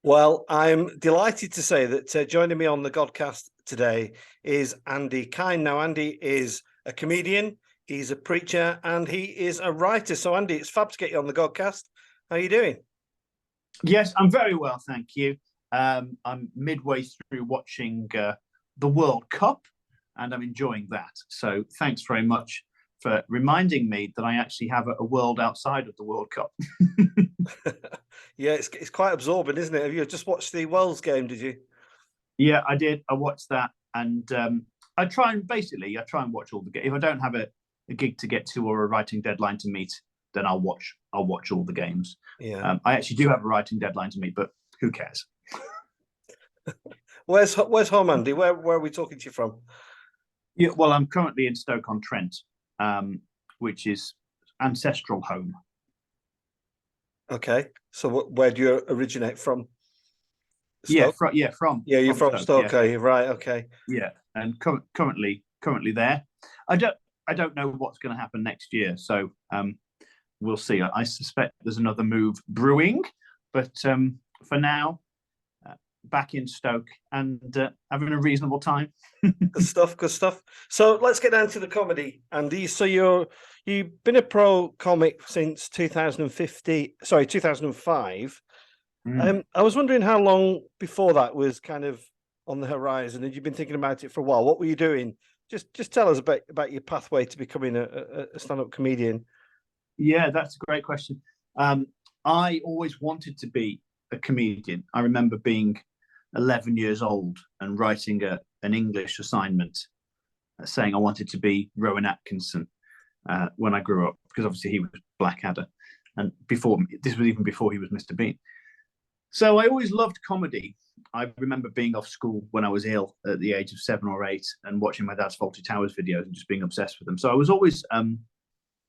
Well, I'm delighted to say that joining me on the Godcast today is Andy Kine. Now, Andy is a comedian, he's a preacher, and he is a writer. So, Andy, it's fab to get you on the Godcast. How are you doing? Yes, I'm very well, thank you. I'm midway through watching the World Cup, and I'm enjoying that. So thanks very much for reminding me that I actually have a world outside of the World Cup. Yeah, it's quite absorbing, isn't it? Have you just watched the Wales game, did you? Yeah, I did. I watched that, and I try and watch all the games. If I don't have a gig to get to or a writing deadline to meet, then I'll watch all the games. Yeah. I actually do have a writing deadline to meet, but who cares? Where's home, Andy? Where are we talking to you from? Yeah, well, I'm currently in Stoke-on-Trent, which is ancestral home. Okay, so where do you originate from? Yeah, Stoke? from You're from Stoke, Yeah, are you? Right, okay. yeah, and currently there. I don't know what's going to happen next year, so we'll see. I suspect there's another move brewing, but for now, back in Stoke and having a reasonable time. Good stuff, good stuff. So let's get down to the comedy, Andy. So you've been a pro comic since 2005. I was wondering how long before that was kind of on the horizon. Had you been thinking about it for a while? What were you doing? Just tell us about your pathway to becoming a stand-up comedian. Yeah, that's a great question. I always wanted to be a comedian. I remember being 11 years old and writing an English assignment saying I wanted to be Rowan Atkinson when I grew up, because obviously he was Blackadder, and this was even before he was Mr. Bean. So I always loved comedy. I remember being off school when I was ill at the age of 7 or 8 and watching my dad's Fawlty Towers videos and just being obsessed with them. So I was always,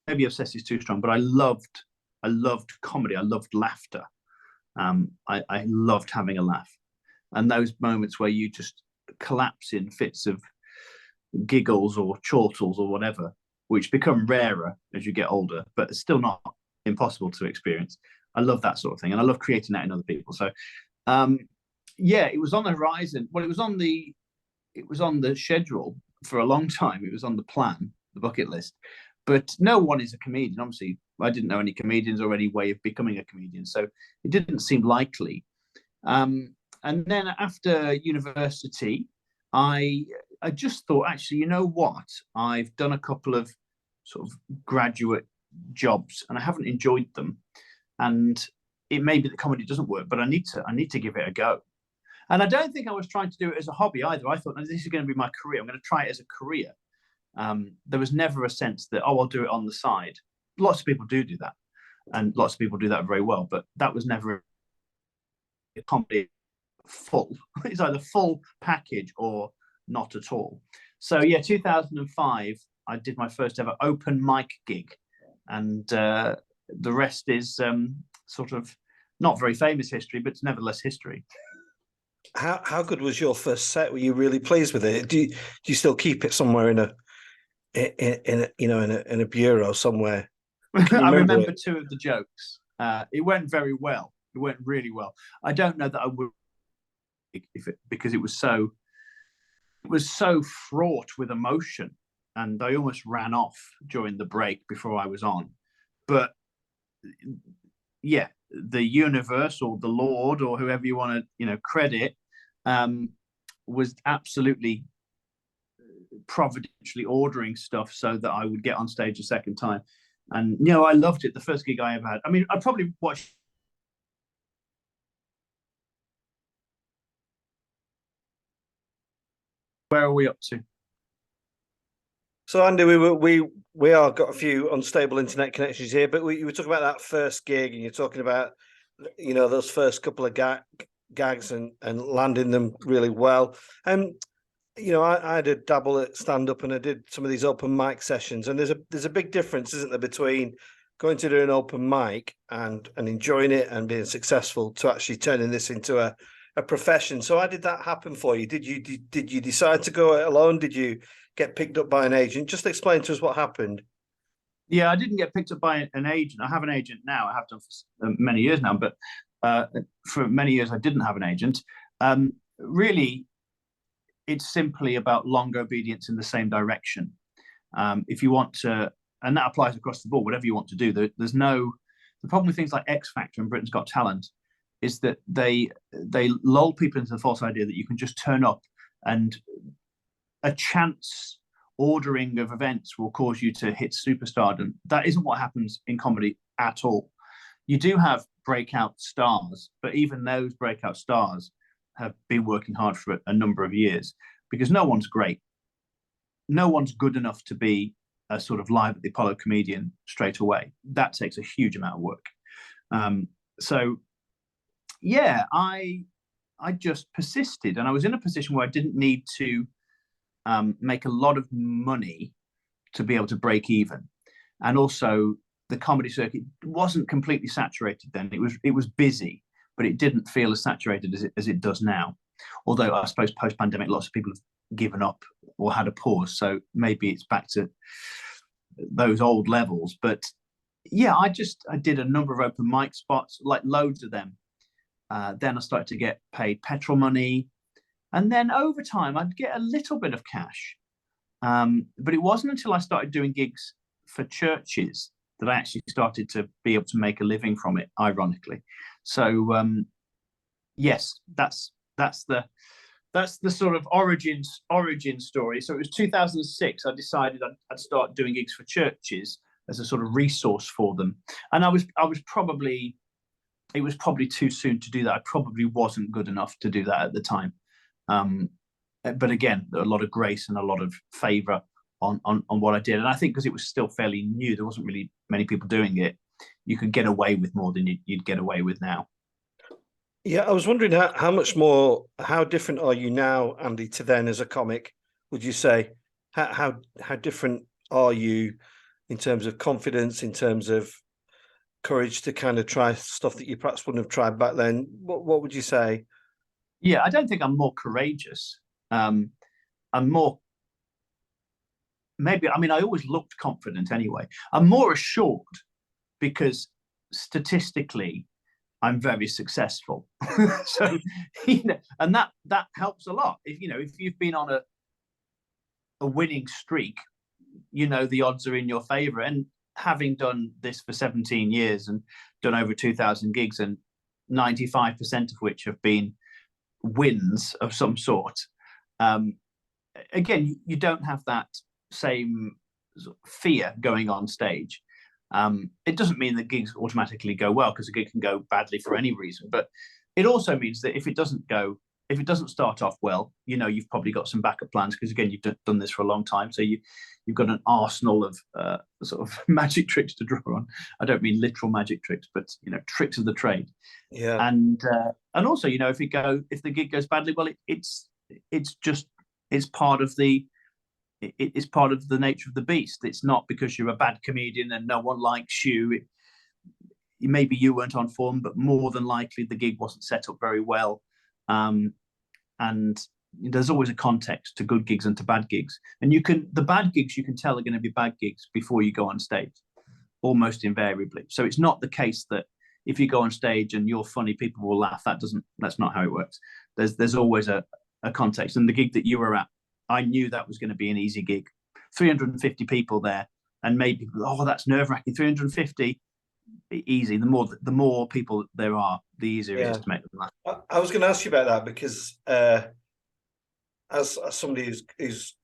maybe obsessed is too strong, but I loved comedy. I loved laughter. I loved having a laugh. And those moments where you just collapse in fits of giggles or chortles or whatever, which become rarer as you get older, but it's still not impossible to experience. I love that sort of thing, and I love creating that in other people. So, yeah, it was on the horizon. Well, it was on the schedule for a long time. It was on the plan, the bucket list. But no one is a comedian. Obviously, I didn't know any comedians or any way of becoming a comedian, so it didn't seem likely. And then after university, I just thought, actually, you know what? I've done a couple of sort of graduate jobs, and I haven't enjoyed them. And it may be that comedy doesn't work, but I need to give it a go. And I don't think I was trying to do it as a hobby either. I thought, no, this is going to be my career. I'm going to try it as a career. There was never a sense that, oh, I'll do it on the side. Lots of people do that, and lots of people do that very well. But that was never a comedy full. It's either full package or not at all. So yeah, 2005, I did my first ever open mic gig, and the rest is sort of not very famous history, but it's nevertheless history. How good was your first set? Were you really pleased with it? Do you still keep it somewhere in a bureau somewhere? I remember two of the jokes. It went very well. It went really well. I don't know that I would because it was so fraught with emotion, and I almost ran off during the break before I was on. But yeah, the universe or the Lord or whoever you want to credit was absolutely providentially ordering stuff so that I would get on stage a second time. And I loved it. The first gig I ever had. I mean, I probably watched. Where are we up to? So Andy, we are got a few unstable internet connections here, but you were talking about that first gig, and you're talking about those first couple of gags and landing them really well. I had a dabble at stand up, and I did some of these open mic sessions, and there's a big difference, isn't there, between going to do an open mic and enjoying it and being successful to actually turning this into a profession. So how did that happen for you? Did you decide to go it alone? Did you get picked up by an agent? Just explain to us what happened. Yeah, I didn't get picked up by an agent. I have an agent now. I have done for many years now, but for many years I didn't have an agent. Really, it's simply about long obedience in the same direction. If you want to, and that applies across the board, whatever you want to do, there's no, the problem with things like X Factor and Britain's Got Talent is that they lull people into the false idea that you can just turn up and a chance ordering of events will cause you to hit superstardom. That isn't what happens in comedy at all. You do have breakout stars, but even those breakout stars have been working hard for a number of years, because no one's great. No one's good enough to be a sort of live at the Apollo comedian straight away. That takes a huge amount of work. So yeah, I just persisted, and I was in a position where I didn't need to make a lot of money to be able to break even. And also the comedy circuit wasn't completely saturated then. It was busy, but it didn't feel as saturated as it does now. Although I suppose post-pandemic, lots of people have given up or had a pause. So maybe it's back to those old levels. But yeah, I did a number of open mic spots, like loads of them. Then I started to get paid petrol money. And then over time, I'd get a little bit of cash. But it wasn't until I started doing gigs for churches that I actually started to be able to make a living from it, ironically. So yes, that's the sort of origin story. So it was 2006. I decided I'd start doing gigs for churches as a sort of resource for them. And it was probably too soon to do that. I probably wasn't good enough to do that at the time. But again, a lot of grace and a lot of favour on what I did. And I think because it was still fairly new, there wasn't really many people doing it. You could get away with more than you'd get away with now. Yeah, I was wondering how different are you now, Andy, to then as a comic? Would you say how different are you in terms of confidence, in terms of courage to kind of try stuff that you perhaps wouldn't have tried back then? What would you say? Yeah, I don't think I'm more courageous. I'm more, maybe, I mean, I always looked confident anyway. I'm more assured because statistically, I'm very successful. So, and that helps a lot. If you've been on a winning streak, the odds are in your favor. And having done this for 17 years and done over 2,000 gigs, and 95% of which have been wins of some sort, again, you don't have that same fear going on stage. It doesn't mean that gigs automatically go well, because a gig can go badly for any reason, but it also means that if it doesn't start off well, you've probably got some backup plans, because again, you've done this for a long time, so you've got an arsenal of sort of magic tricks to draw on. I don't mean literal magic tricks, but tricks of the trade. Yeah. And also, if the gig goes badly, well, it's part of the nature of the beast. It's not because you're a bad comedian and no one likes you. Maybe you weren't on form, but more than likely the gig wasn't set up very well. And there's always a context to good gigs and to bad gigs. And the bad gigs you can tell are going to be bad gigs before you go on stage, almost invariably. So it's not the case that if you go on stage and you're funny, people will laugh. That's not how it works. There's always a context. And the gig that you were at, I knew that was going to be an easy gig. 350 people there, and maybe, that's nerve-wracking. 350, easy. The more people there are, the easier it is to make them laugh. I was going to ask you about that, because as somebody who's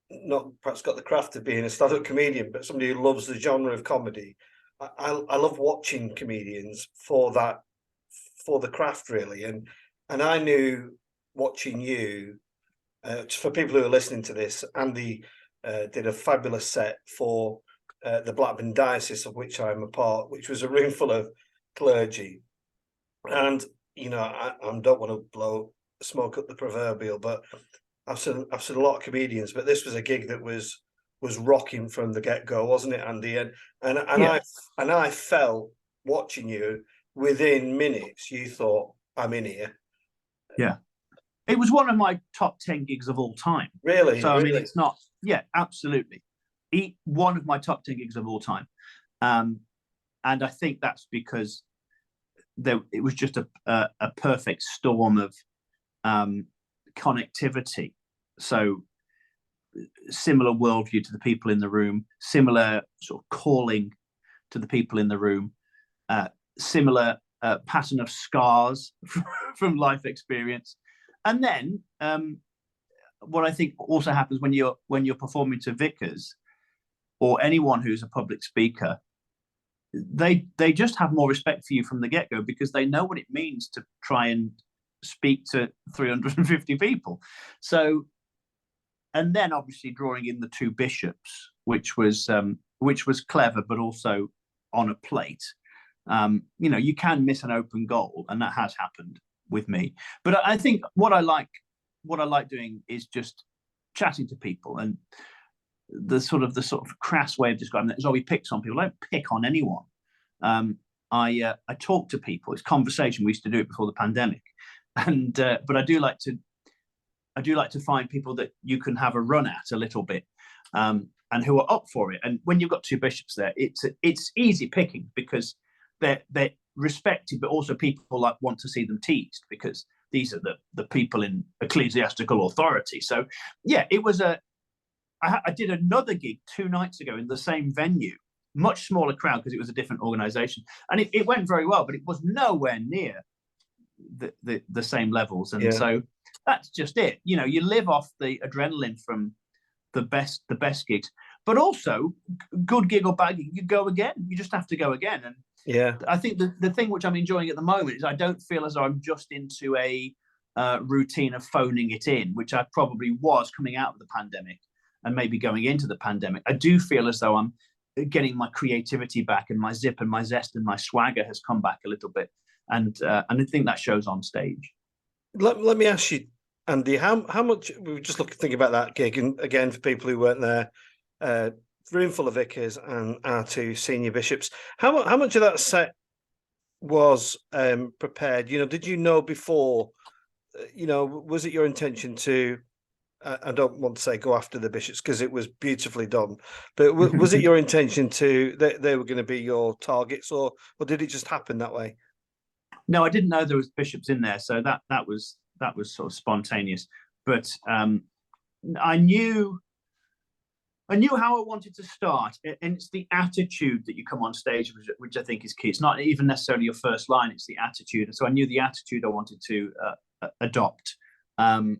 not perhaps got the craft of being a stand-up comedian, but somebody who loves the genre of comedy, I love watching comedians for the craft, really. And I knew, watching you, for people who are listening to this, Andy did a fabulous set for the Blackburn Diocese, of which I'm a part, which was a room full of clergy. And I don't want to blow smoke up the proverbial, but I've seen a lot of comedians, but this was a gig that was rocking from the get-go, wasn't it, Andy? And yeah. I felt, watching you, within minutes you thought, I'm in here. Yeah. It was one of my top 10 gigs of all time. Really? So, really? I mean, it's not, yeah, absolutely. One of my top 10 gigs of all time. And I think that's because it was just a perfect storm of connectivity. So similar worldview to the people in the room, similar sort of calling to the people in the room, similar pattern of scars from life experience. And then what I think also happens when you're performing to vicars or anyone who's a public speaker, they just have more respect for you from the get-go, because they know what it means to try and speak to 350 people. So, and then obviously drawing in the two bishops, which was clever, but also on a plate. You can miss an open goal, and that has happened with me. But I think what I like doing is just chatting to people, and the sort of crass way of describing that is, we pick on people. I don't pick on anyone. I talk to people. It's conversation. We used to do it before the pandemic, and but I do like to find people that you can have a run at a little bit, and who are up for it. And when you've got two bishops there, it's easy picking, because they're respected, but also people want to see them teased, because these are the people in ecclesiastical authority. So yeah, it was I did another gig 2 nights ago in the same venue, much smaller crowd because it was a different organization, and it went very well, but it was nowhere near the same levels. And so that's just it. You live off the adrenaline from the best gigs, but also good gig or bad gig, you go again. You just have to go again. And I think the thing which I'm enjoying at the moment is I don't feel as though I'm just into a routine of phoning it in, which I probably was coming out of the pandemic and maybe going into the pandemic. I do feel as though I'm getting my creativity back, and my zip and my zest and my swagger has come back a little bit. And I think that shows on stage. Let me ask you, Andy, how much, we were just thinking about that gig, and again, for people who weren't there, room full of vicars and our two senior bishops, how much of that set was prepared? Did you know before, was it your intention to, I don't want to say go after the bishops because it was beautifully done, but was it your intention to, they were going to be your targets, or did it just happen that way? No, I didn't know there was bishops in there, so that was sort of spontaneous. But I knew how I wanted to start, and it's the attitude that you come on stage, which I think is key. It's not even necessarily your first line; it's the attitude. And so I knew the attitude I wanted to adopt, and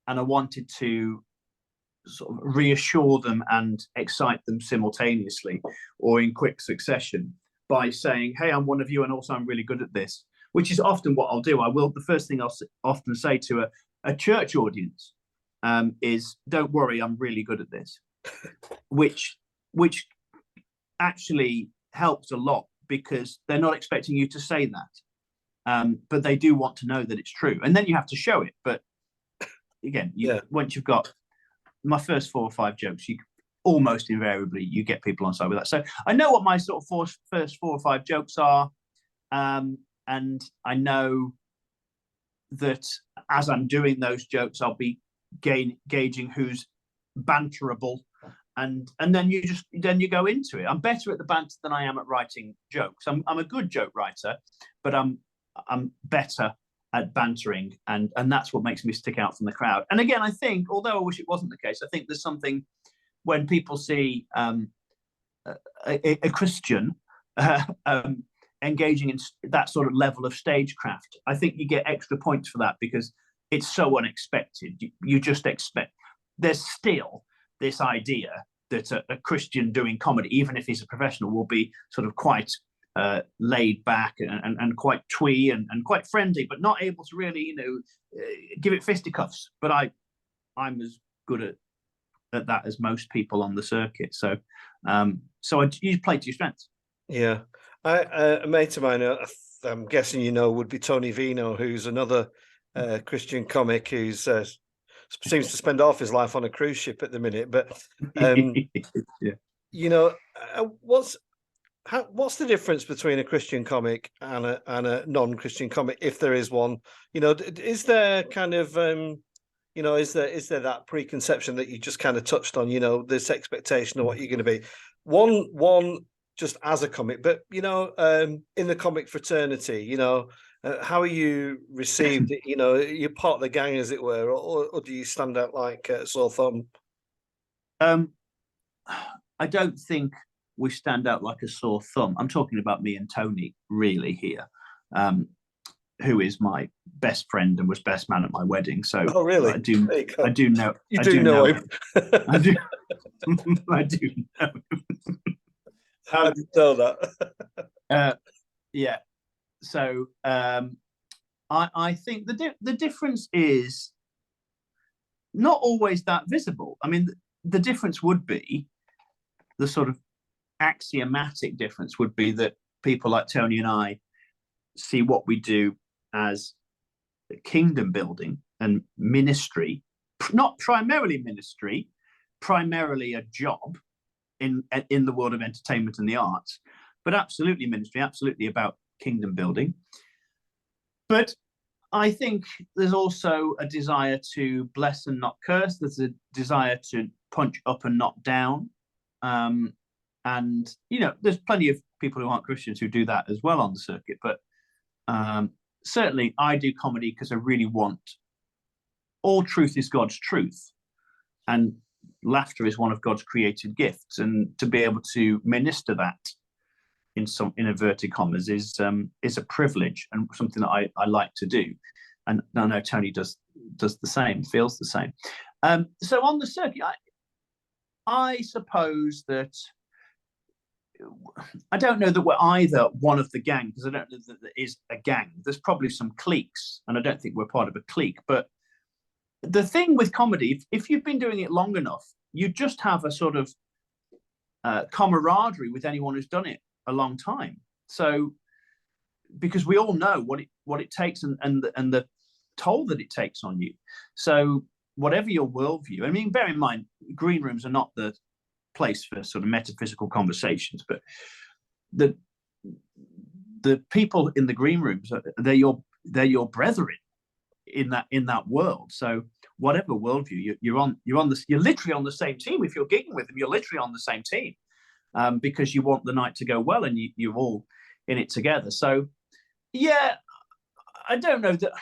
I wanted to sort of reassure them and excite them simultaneously, or in quick succession, by saying, "Hey, I'm one of you, and also I'm really good at this." Which is often what I'll do. The first thing I'll often say to a church audience is, "Don't worry, I'm really good at this," which actually helps a lot, because they're not expecting you to say that, but they do want to know that it's true, and then you have to show it. But again, once you've got my first 4 or 5 jokes, you almost invariably you get people on side with that. So I know what my sort of first 4 or 5 jokes are. And I know that as I'm doing those jokes, I'll be gauging who's banterable, and then you go into it. I'm better at the banter than I am at writing jokes. I'm a good joke writer, but I'm better at bantering, and that's what makes me stick out from the crowd. And again, I think, although I wish it wasn't the case, I think there's something when people see a Christian engaging in that sort of level of stagecraft, I think you get extra points for that, because it's so unexpected. You just expect. There's still this idea that a Christian doing comedy, even if he's a professional, will be sort of quite laid back and quite twee and quite friendly, but not able to really, give it fisticuffs. But I'm as good at that as most people on the circuit. So you play to your strengths. Yeah. A mate of mine, I'm guessing would be Tony Vino, who's another Christian comic who's seems to spend half his life on a cruise ship at the minute. But what's the difference between a Christian comic and a non-Christian comic, if there is one? Is there kind of is there that preconception that you just kind of touched on? This expectation of what you're going to be. One just as a comic, but in the comic fraternity, how are you received? You're part of the gang, as it were, or do you stand out like sore thumb? I don't think we stand out like a sore thumb. I'm talking about me and Tony really here, who is my best friend and was best man at my weeding. So Oh, really? I do know. You I do do know know him. I do. I do know. I didn't know that. Yeah. So I think the difference is not always that visible. I mean, the difference would be the sort of axiomatic difference would be that people like Tony and I see what we do as kingdom building and ministry, not primarily ministry, primarily a job in the world of entertainment and the arts, but absolutely ministry, absolutely about kingdom building. But I think there's also a desire to bless and not curse. There's a desire to punch up and not down. And, there's plenty of people who aren't Christians who do that as well on the circuit. But certainly I do comedy because I really want all truth is God's truth. And laughter is one of God's created gifts. And to be able to minister that in inverted commas is a privilege and something that I like to do. And I know Tony does the same, feels the same. So on the circuit, I suppose that I don't know that we're either one of the gang, because I don't know that there is a gang. There's probably some cliques, and I don't think we're part of a clique. But the thing with comedy, if you've been doing it long enough, you just have a sort of camaraderie with anyone who's done it a long time. So, because we all know what it takes and the toll that it takes on you. So, whatever your worldview, I mean, bear in mind, green rooms are not the place for sort of metaphysical conversations, but the people in the green rooms, they're your brethren in that world. So whatever worldview you're literally on the same team. If you're gigging with them, you're literally on the same team, because you want the night to go well and you're all in it together. So yeah, I don't know, that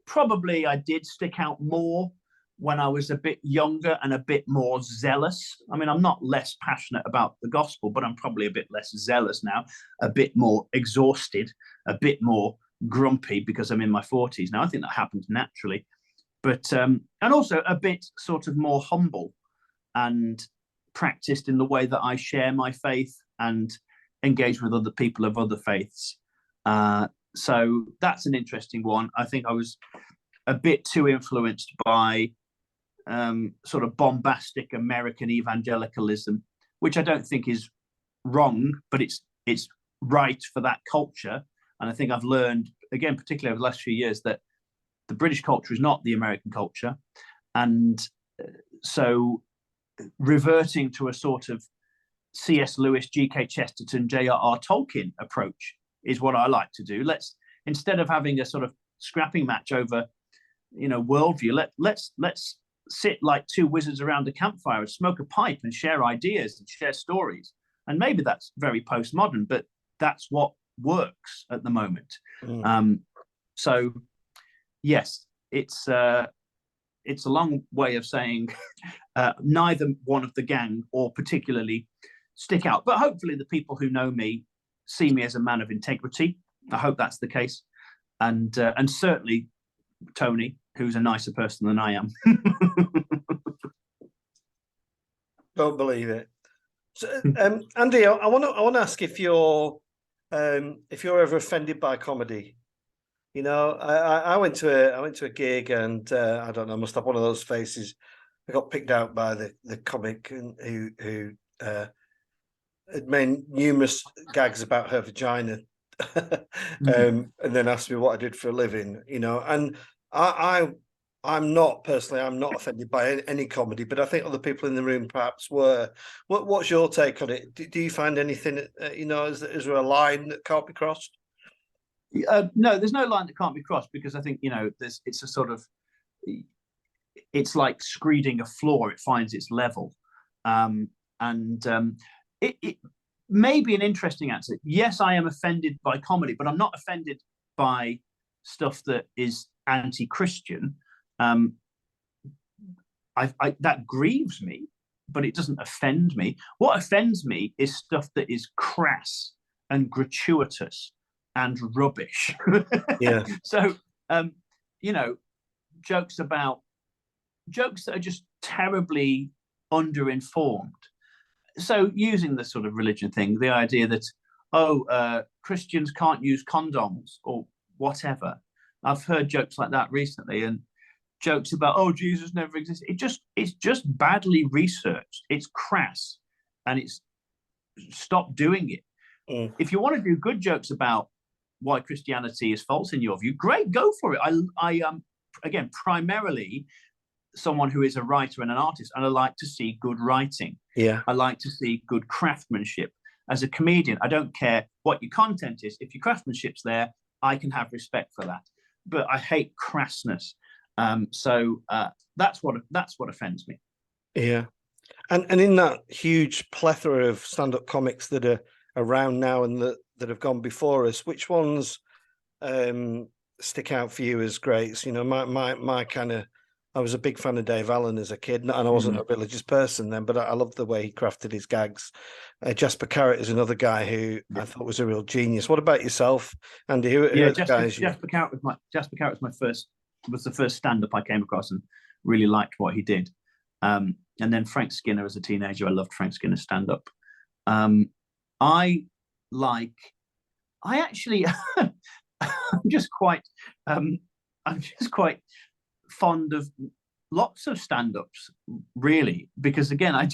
probably I did stick out more when I was a bit younger and a bit more zealous. I mean, I'm not less passionate about the gospel, but I'm probably a bit less zealous now, a bit more exhausted, a bit more grumpy because I'm in my 40s now. I think that happens naturally. But and also a bit sort of more humble and practiced in the way that I share my faith and engage with other people of other faiths. So that's an interesting one. I think I was a bit too influenced by sort of bombastic American evangelicalism, which I don't think is wrong, but it's right for that culture. And I think I've learned, again, particularly over the last few years, that the British culture is not the American culture. And so reverting to a sort of C.S. Lewis, G.K. Chesterton, J.R.R. Tolkien approach is what I like to do. Let's, instead of having a sort of scrapping match over, worldview, let's sit like two wizards around a campfire and smoke a pipe and share ideas and share stories. And maybe that's very postmodern, but that's what works at the moment. So yes, it's a long way of saying neither one of the gang or particularly stick out, but hopefully the people who know me see me as a man of integrity. I hope that's the case, and certainly Tony, who's a nicer person than I am. Don't believe it. So, Andy, I want to ask if you're ever offended by comedy. I went to a gig and I don't know, I must have one of those faces. I got picked out by the comic who had made numerous gags about her vagina, and then asked me what I did for a living. And I'm not offended by any comedy, but I think other people in the room perhaps were. What's your take on it? Do you find anything? Is there a line that can't be crossed? No, there's no line that can't be crossed, because I think it's a sort of, it's like screeding a floor; it finds its level, it maybe an interesting answer. Yes, I am offended by comedy, but I'm not offended by stuff that is anti-Christian. That grieves me, but it doesn't offend me. What offends me is stuff that is crass and gratuitous and rubbish. Yeah. So, you know, jokes that are just terribly underinformed. So using the sort of religion thing, the idea that, Christians can't use condoms or whatever. I've heard jokes like that recently, and jokes about, oh, Jesus never existed. It's just badly researched. It's crass, and it's stop doing it. If you want to do good jokes about why Christianity is false in your view, great, go for it. I again, primarily someone who is a writer and an artist, and I like to see good writing. Yeah. I like to see good craftsmanship. As a comedian, I don't care what your content is. If your craftsmanship's there, I can have respect for that. But I hate crassness. So that's what offends me. Yeah. And in that huge plethora of stand-up comics that are around now and that have gone before us, which ones stick out for you as greats? You know, my kind of, I was a big fan of Dave Allen as a kid, and I wasn't a religious person then, but I loved the way he crafted his gags. Jasper Carrott is another guy who I thought was a real genius. What about yourself, Andy? Who are the guys? Jasper Carrott was the first stand-up I came across and really liked what he did. And then Frank Skinner as a teenager, I loved Frank Skinner's stand-up. I'm just quite fond of lots of stand-ups, really, because again, I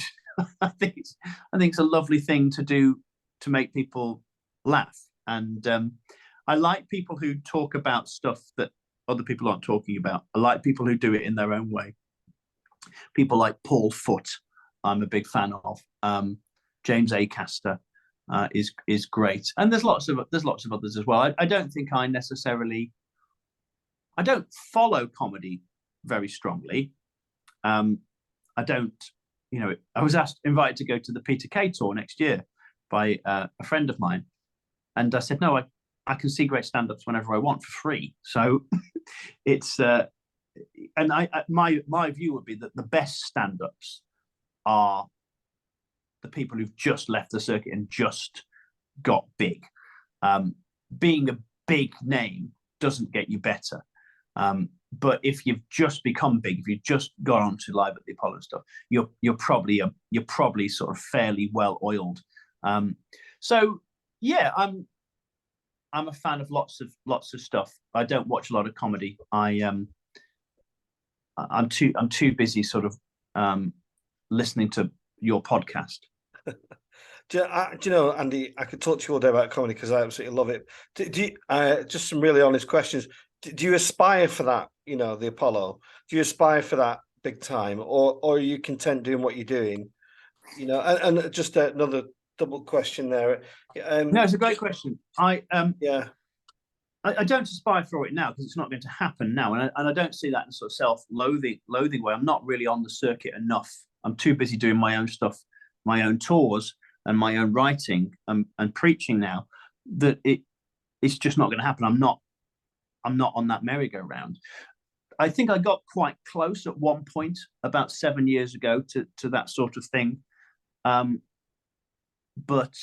think it's a lovely thing to do to make people laugh, and I like people who talk about stuff that other people aren't talking about. I like people who do it in their own way. People like Paul Foote, I'm a big fan of. James Acaster is great, and there's lots of others as well. I don't think I don't follow comedy very strongly. I don't, I was invited to go to the Peter Kay tour next year by a friend of mine, and I said no, I can see great stand-ups whenever I want for free. So it's and my view would be that the best stand-ups are the people who've just left the circuit and just got big. Being a big name doesn't get you better. But if you've just become big, if you've just gone on to Live at the Apollo stuff, you're probably sort of fairly well oiled. So yeah, I'm a fan of lots of stuff. I don't watch a lot of comedy. I'm too busy sort of listening to your podcast. Do you know, Andy, I could talk to you all day about comedy because I absolutely love it. Do you, just some really honest questions. Do you aspire for that, the Apollo? Do you aspire for that big time, or are you content doing what you're doing? And just another double question there. No, it's a great question. I don't aspire for it now because it's not going to happen now, and I don't see that in sort of self-loathing way. I'm not really on the circuit enough. I'm too busy doing my own stuff, my own tours, and my own writing and preaching now that it's just not going to happen. I'm not on that merry-go-round. I think I got quite close at one point about 7 years ago to that sort of thing, but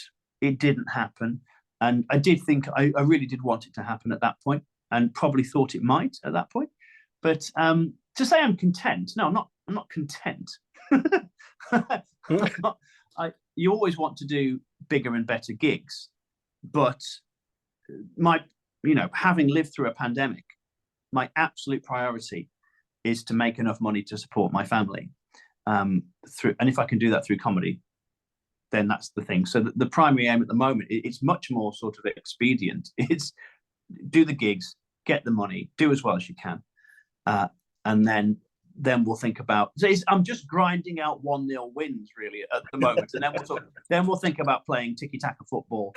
it didn't happen. And I did think I really did want it to happen at that point, and probably thought it might at that point. But to say I'm content, no, I'm not content. You always want to do bigger and better gigs, but having lived through a pandemic, my absolute priority is to make enough money to support my family. And if I can do that through comedy, then that's the thing. So the primary aim at the moment, it's much more sort of expedient. It's do the gigs, get the money, do as well as you can, and then we'll think about. So I'm just grinding out 1-0 wins really at the moment, and then we'll think about playing tiki-taka football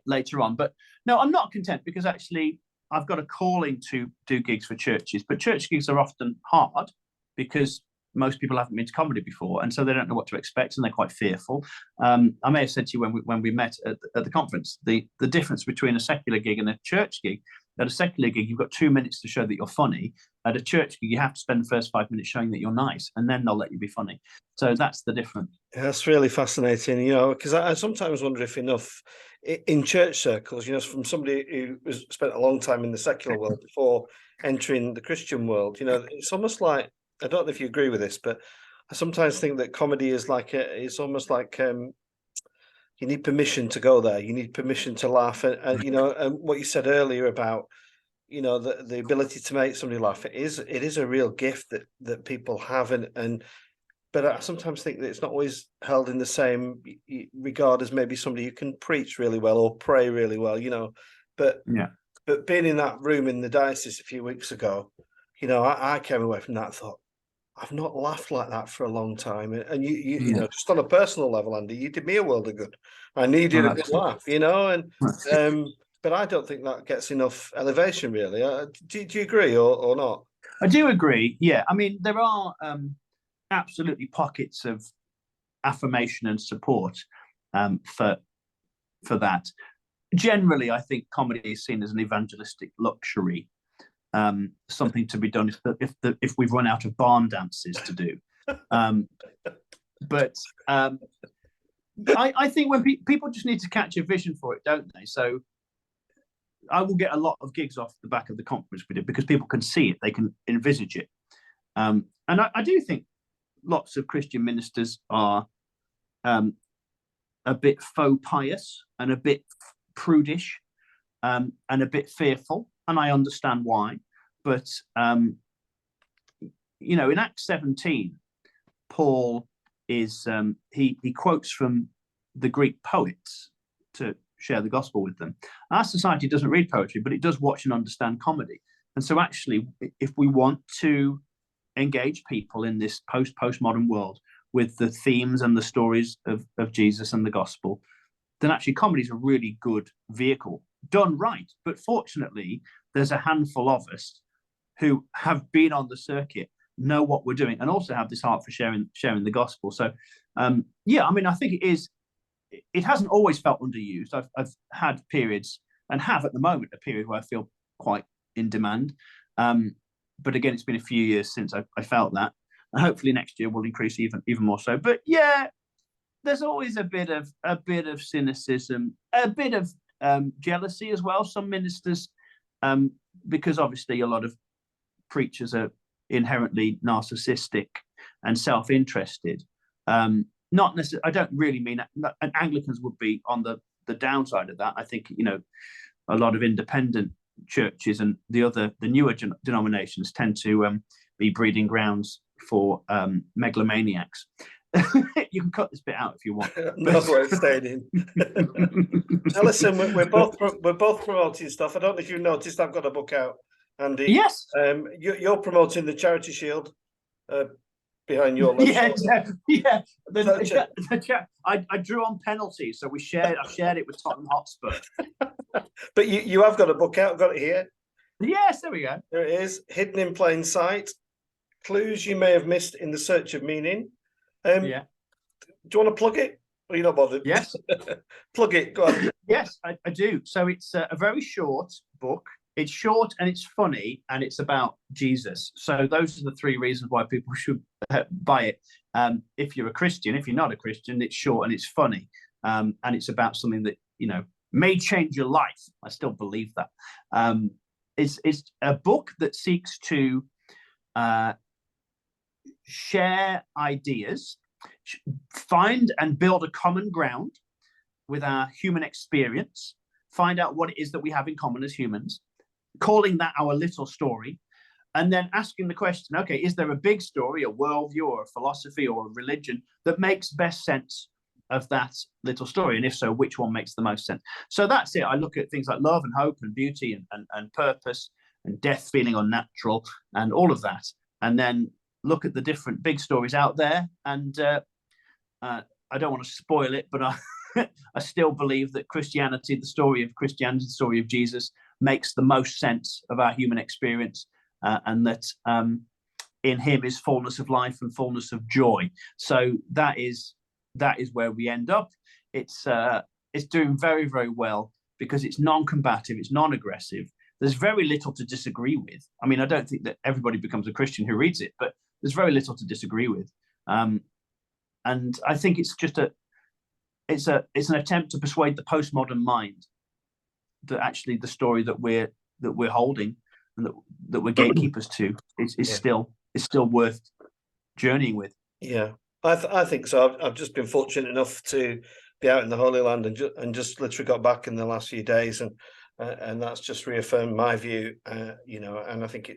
later on. But no, I'm not content because actually I've got a calling to do gigs for churches, but church gigs are often hard because most people haven't been to comedy before, and so they don't know what to expect, and they're quite fearful. I may have said to you when we met at the conference, the difference between a secular gig and a church gig. At a secular gig, you've got 2 minutes to show that you're funny. At a church gig, you have to spend the first 5 minutes showing that you're nice, and then they'll let you be funny. So that's the difference. That's really fascinating, because I sometimes wonder if enough in church circles, from somebody who has spent a long time in the secular world before entering the Christian world, it's almost like, I don't know if you agree with this, but I sometimes think that comedy is it's almost like you need permission to go there. You need permission to laugh, and what you said earlier about the ability to make somebody laugh. It is a real gift that people have, but I sometimes think that it's not always held in the same regard as maybe somebody who can preach really well or pray really well, But being in that room in the diocese a few weeks ago, I came away from that and thought, I've not laughed like that for a long time. And you know, just on a personal level, Andy, you did me a world of good. I needed a good laugh, but I don't think that gets enough elevation, really. Do you agree or not? I do agree. Yeah, I mean, there are absolutely pockets of affirmation and support for that. Generally, I think comedy is seen as an evangelistic luxury, something to be done if we've run out of barn dances to do. But I think when people just need to catch a vision for it, don't they? So I will get a lot of gigs off the back of the conference we did because people can see it, they can envisage it. And I do think lots of Christian ministers are a bit faux pious and a bit prudish and a bit fearful, and I understand why. But in Acts 17, Paul is he quotes from the Greek poets to share the gospel with them. Our society doesn't read poetry, but it does watch and understand comedy. And so actually, if we want to engage people in this postmodern world with the themes and the stories of Jesus and the gospel, then actually comedy is a really good vehicle done right. But fortunately, there's a handful of us who have been on the circuit, know what we're doing, and also have this heart for sharing the gospel. So I mean, I think it hasn't always felt underused. I've had periods, and have at the moment a period where I feel quite in demand. But again, it's been a few years since I felt that, and hopefully next year will increase even more so. But yeah, there's always a bit of cynicism, a bit of jealousy as well. Some ministers, because obviously a lot of preachers are inherently narcissistic and self-interested. Not necessarily. I don't really mean that. And Anglicans would be on the downside of that. I think a lot of independent churches and the newer denominations tend to be breeding grounds for megalomaniacs. You can cut this bit out if you want. No, it's staying in. Now listen, we're both promoting stuff. I don't know if you noticed, I've got a book out, Andy. Yes. You're promoting the Charity Shield behind your left shoulder. Yeah. I drew on penalties, so I shared it with Tottenham Hotspur. But you have got a book out. I've got it here. Yes, there we go. There it is, hidden in plain sight. Clues you may have missed in the search of meaning. Do you want to plug it? Or are you not bothered? Yes. Plug it. Go on. Yes, I do. So it's a very short book. It's short and it's funny and it's about Jesus. So those are the three reasons why people should buy it. If you're a Christian, if you're not a Christian, it's short and it's funny. And it's about something that, may change your life. I still believe that. It's a book that seeks to share ideas, find and build a common ground with our human experience, find out what it is that we have in common as humans, calling that our little story, and then asking the question, okay, is there a big story, a worldview or a philosophy or a religion that makes best sense of that little story? And if so, which one makes the most sense? So that's it. I look at things like love and hope and beauty and purpose and death feeling unnatural and all of that, and then look at the different big stories out there. And I don't want to spoil it, but I still believe that Christianity, the story of Christianity, the story of Jesus, makes the most sense of our human experience, and that in him is fullness of life and fullness of joy. So that is where we end up. It's doing very, very well because it's non-combative, it's non-aggressive. There's very little to disagree with. I mean, I don't think that everybody becomes a Christian who reads it, but there's very little to disagree with. And I think it's just it's an attempt to persuade the postmodern mind that actually the story that we're holding and that we're gatekeepers to is still worth journeying with. Yeah, I think so. I've just been fortunate enough to be out in the Holy Land and just literally got back in the last few days, and that's just reaffirmed my view. You know, and I think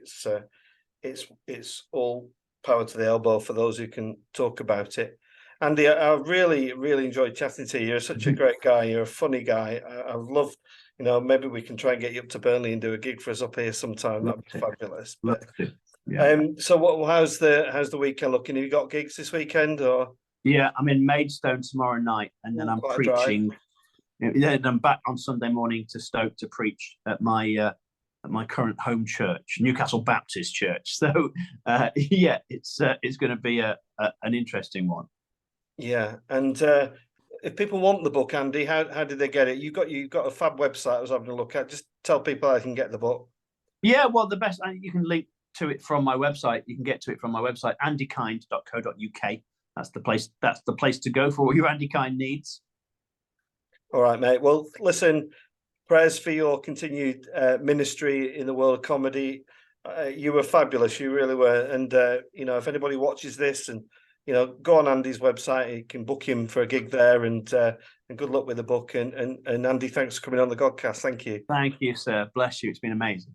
it's all power to the elbow for those who can talk about it. Andy, I really, really enjoyed chatting to you. You're such a great guy. You're a funny guy. I love, you know, maybe we can try and get you up to Burnley and do a gig for us up here sometime. That'd be fabulous. Love to. Yeah. So how's the weekend looking? Have you got gigs this weekend or? Yeah, I'm in Maidstone tomorrow night, and then I'm preaching. Then I'm back on Sunday morning to Stoke to preach at my current home church, Newcastle Baptist Church. So yeah, it's going to be an interesting one. Yeah, and if people want the book, Andy, how did they get it? You've got a fab website I was having a look at. Just tell people how they can get the book. Yeah, well, the best you can link to it from my website. You can get to it from my website, andykind.co.uk. That's the place to go for all your Andy Kind needs. All right, mate. Well, listen, prayers for your continued ministry in the world of comedy. You were fabulous. You really were. And you know, if anybody watches this and you know, go on Andy's website. You can book him for a gig there, and good luck with the book. And Andy, thanks for coming on the Godcast. Thank you. Thank you, sir. Bless you. It's been amazing.